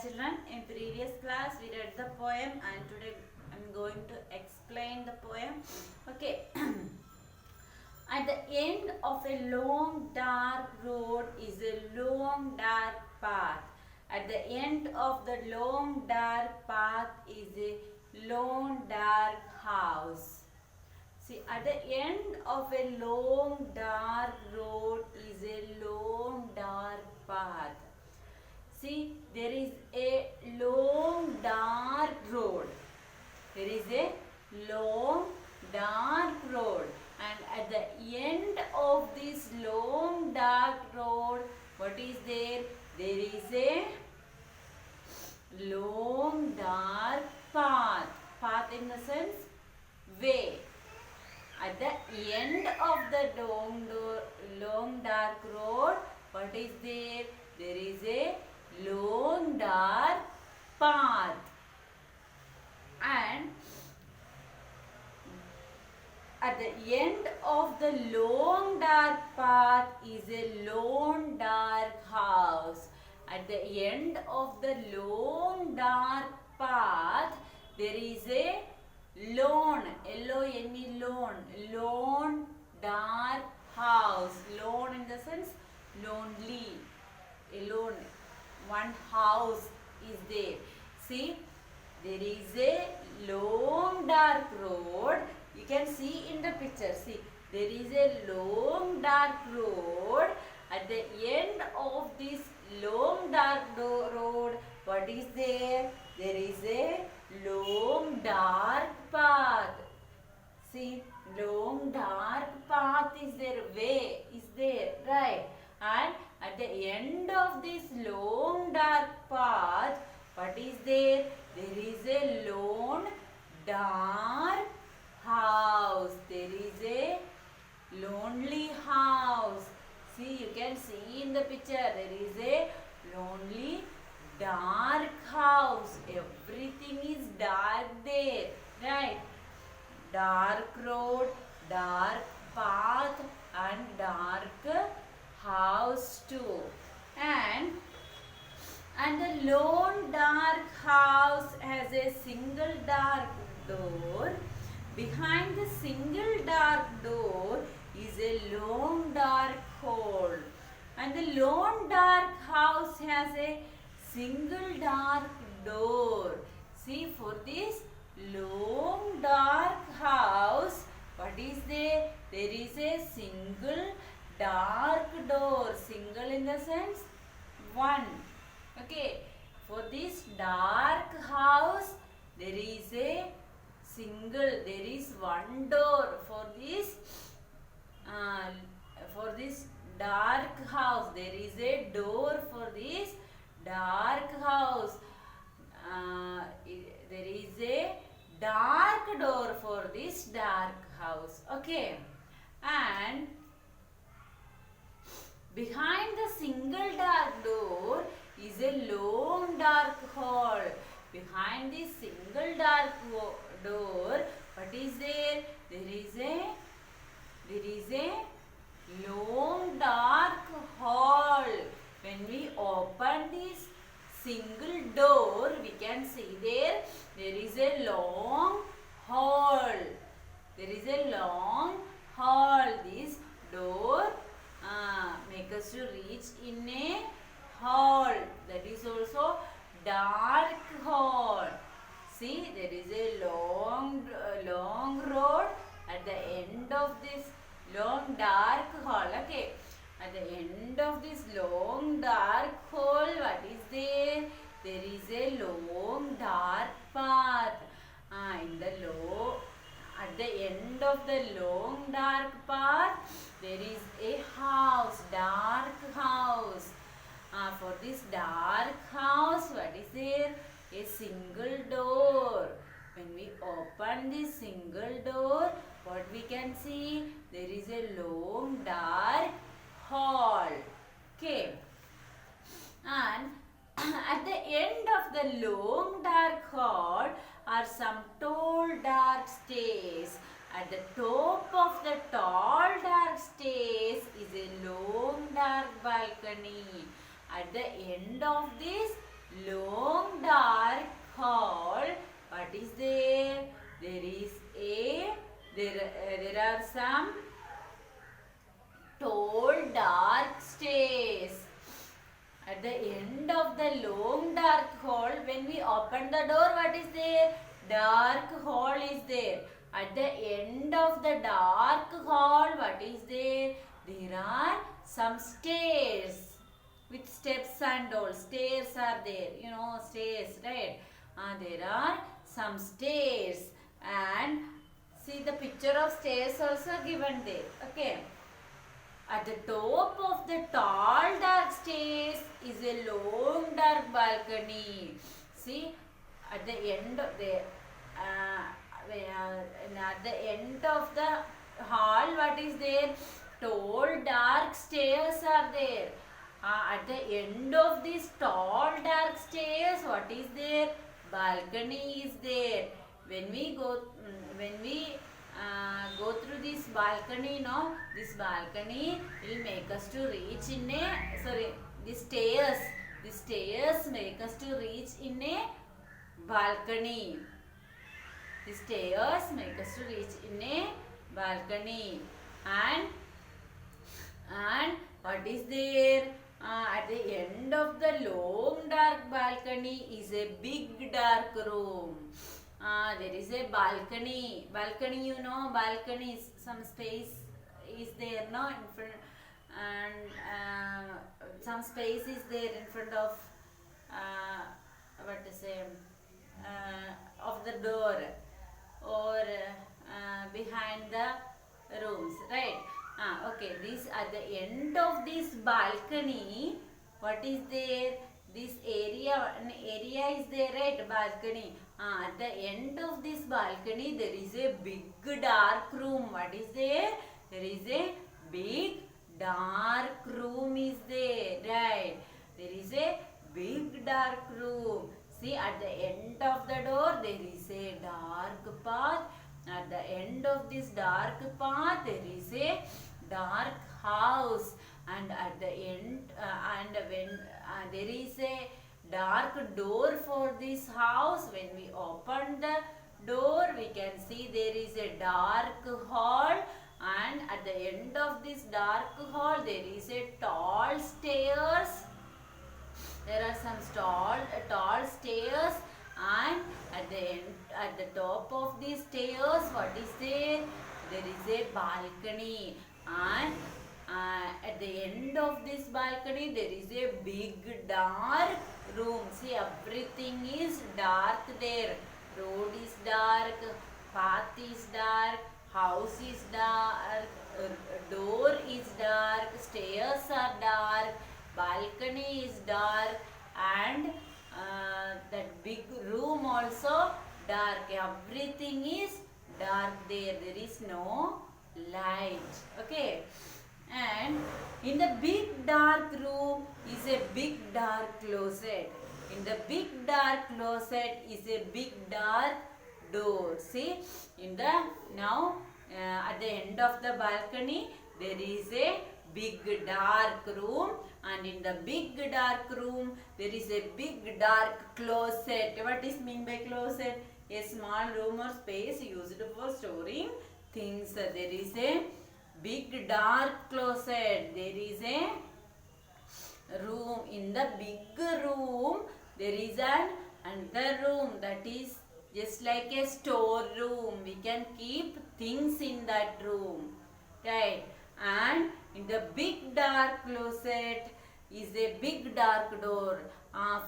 children, in previous class we read the poem and today I am going to explain the poem. Okay. At the end of a long dark road is a long dark path. At the end of the long dark path is a long dark house. See, at the end of a long dark road is a long dark path. See, there is a long dark road. There is a long dark road, and at the end of this long dark road, what is there? There is a long dark path. Path in the sense way. At the end of the long dark road, what is there? There is a long dark path. And at the end of the long dark path is a long dark house. At the end of the long dark path, there is a lone, L-O-N-E, lone dark house. Lone in the sense lonely, alone. One house is there. See, there is a long dark road. You can see in the picture. See, there is a long dark road. At the end of this long dark road, what is there? There is a long dark path. See, long dark path is there, way is there, right? And at the end of this long dark path, what is there? There is a lone dark house. There is a lonely house. See, you can see in the picture, there is a lonely dark house. Everything is dark there, right? Dark road, dark path and dark house too. And the lone dark house has a single dark door. Behind the single dark door is a long dark hall. And the lone dark house has a single dark door. See, for this long dark house, what is there? There is a single dark door. Single in the sense one. Okay. For this dark house, there is a single. There is one door for this. For this dark house, there is a door for this dark house. There is a dark door for this dark house. Okay. And behind the single dark door is a long dark hall. Behind this single dark door, what is there? There is a long dark hall. When we open this single door, we can see there is a long hall. There is a long hall. This door make us to reach in a hall. That is also dark hall. See, there is a long road at the end of this long dark hall. Okay. At the end of this long dark hall, what is there? There is a long dark path. At the end of the long dark path, there is a house, dark house. For this dark house, what is there? A single door. When we open this single door, what we can see? There is a long dark hall. Okay. And at the end of the long dark hall are some tall dark stairs. At the top of the tall dark stairs is a long dark balcony. At the end of this long is there? There are some tall dark stairs. At the end of the long dark hall, when we open the door, what is there? Dark hall is there. At the end of the dark hall, what is there? There are some stairs with steps and all. Stairs are there. You know, stairs, right? There are some stairs. And see the picture of stairs also given there. Okay. At the top of the tall dark stairs is a long dark balcony. See, at the end of the at the end of the hall, what is there? Tall dark stairs are there. At the end of these tall dark stairs, what is there? Balcony is there. When we go through this balcony, no, this balcony will make us to reach in a, the stairs make us to reach in a balcony. The stairs make us to reach in a balcony. And what is there? At the end of the long dark balcony is a big dark room. There is a balcony. Balcony, you know, balcony is some space is there, no, in front, and some space is there in front of what to say, of the door or behind the rooms, right? Okay, this at the end of this balcony, what is there? This area, an area is there, right? Balcony. At the end of this balcony, there is a big dark room. What is there? There is a big dark room is there, right? There is a big dark room. See, at the end of the door, there is a dark path. At the end of this dark path, there is a dark house. And at the end, there is a dark door for this house. When we open the door, we can see there is a dark hall, and at the end of this dark hall there is a tall stairs. There are some tall stairs, and at the top of these stairs, what is there? There is a balcony, and at the end of this balcony there is a big dark room. See, everything is dark there. Road is dark, path is dark, house is dark, door is dark, stairs are dark, balcony is dark, and that big room also dark. Everything is dark there. There is no light. Okay. And in the big dark room is a big dark closet. In the big dark closet is a big dark door. See, at the end of the balcony there is a big dark room, and in the big dark room there is a big dark closet. What is mean by closet? A small room or space used for storing things. There is a big dark closet. There is a room. In the big room there is another room that is just like a store room. We can keep things in that room, right? And in the big dark closet is a big dark door.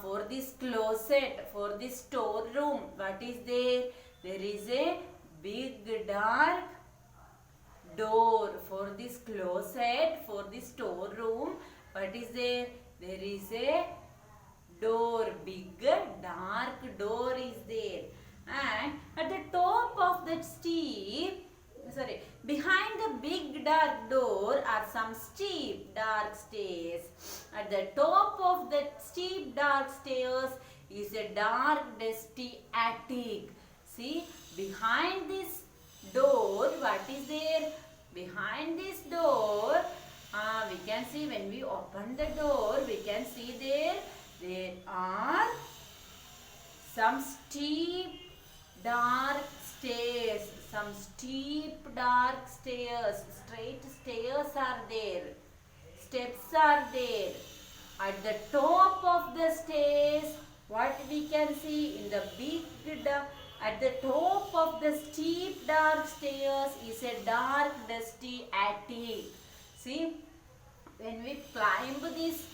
For this closet, for this store room, what is there? There is a big dark door. For this closet, for this store room, what is there? There is a door, big dark door is there. And at the top of that behind the big dark door are some steep dark stairs. At the top of that steep dark stairs is a dark dusty attic. See, behind this door, what is there? Behind this door, we can see, when we open the door, we can see there are some steep dark stairs, some steep dark stairs, straight stairs are there, steps are there. At the top of the stairs, what we can see in the at the top of the steep dark stairs is a dark dusty attic. See, when we climb these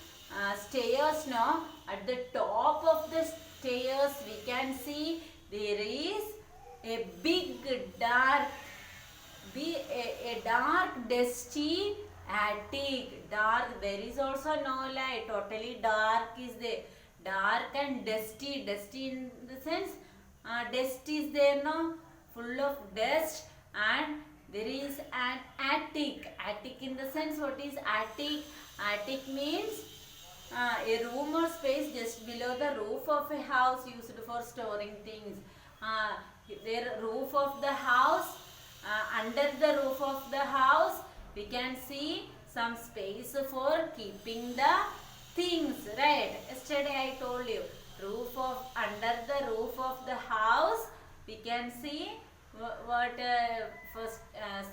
stairs now, at the top of the stairs we can see there is a big dark, a dark dusty attic. Dark, there is also no light, totally dark is there. Dark and dusty, dusty in the sense dust is there no, full of dust, and there is an attic. Attic in the sense, what is attic? Attic means a room or space just below the roof of a house used for storing things. The roof of the house, under the roof of the house we can see some space for keeping the things, right? Yesterday I told you, under the roof of the house we can see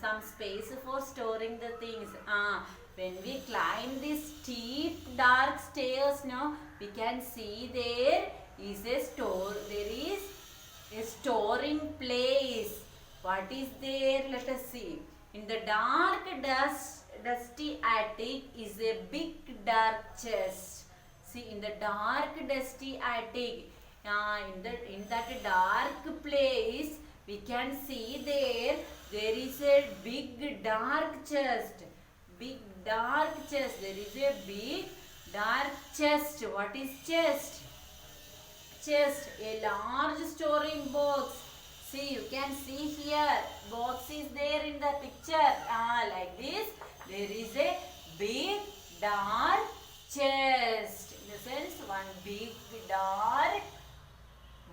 some space for storing the things. When we climb these steep dark stairs now, we can see there is a storing place. What is there? Let us see. In the dark dusty attic is a big dark chest. See, in the dark dusty attic, in that dark place we can see there is a big dark chest. Big dark chest. There is a big dark chest. What is chest? Chest, a large storing box. See, you can see here, box is there in the picture. Like this, there is a big dark chest. In the sense, one big dark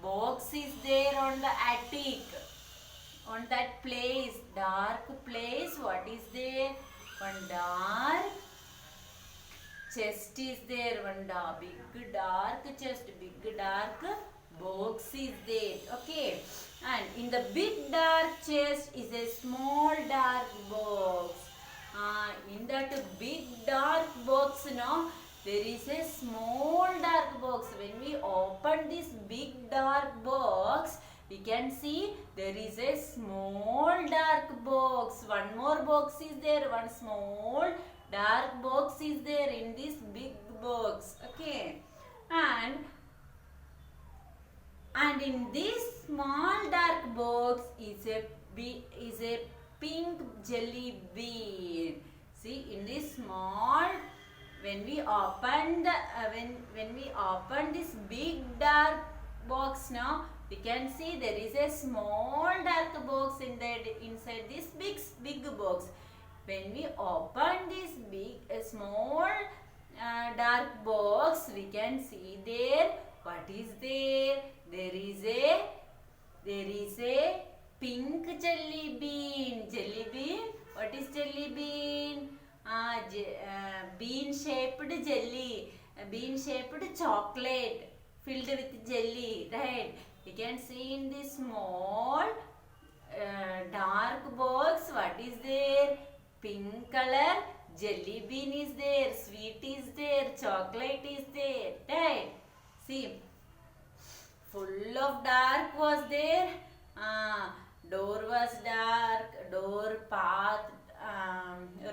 box is there on the attic. On that place, dark place, what is there? One dark chest is there. One big dark chest, big dark box is there. Okay. And in the big dark chest is a small dark box. In that big dark box, there is a small dark box. When we open this big dark box, we can see there is a small dark box. One more box is there. One small dark box is there in this big box. Okay. And in this small dark box is a pink jelly bean. See, in this small, when we open this big dark box now, we can see there is a small dark box inside this big box. When we open this small dark box, we can see there what is there. There is a pink jelly bean. Jelly bean. What is jelly bean? Bean shaped jelly. Bean shaped chocolate filled with jelly. Right. You can see in this small dark box what is there? Pink color jelly bean is there. Sweet is there. Chocolate is there. Right. See. Full of dark was there. Door was dark. Door, path,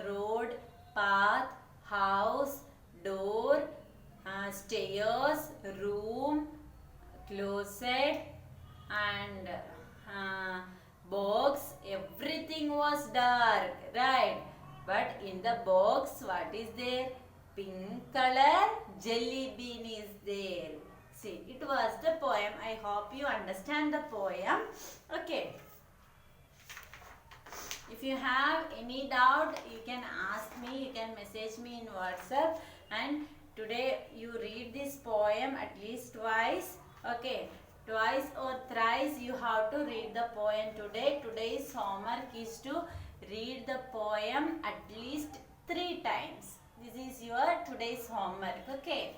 road, path, house, door, stairs, room, closet, and box. Everything was dark, right? But in the box, what is there? Pink color jelly bean is there. See, it was the poem. I hope you understand the poem. Okay. If you have any doubt, you can ask me. You can message me in WhatsApp. And today you read this poem at least twice. Okay. Twice or thrice you have to read the poem today. Today's homework is to read the poem at least 3 times. This is your today's homework. Okay.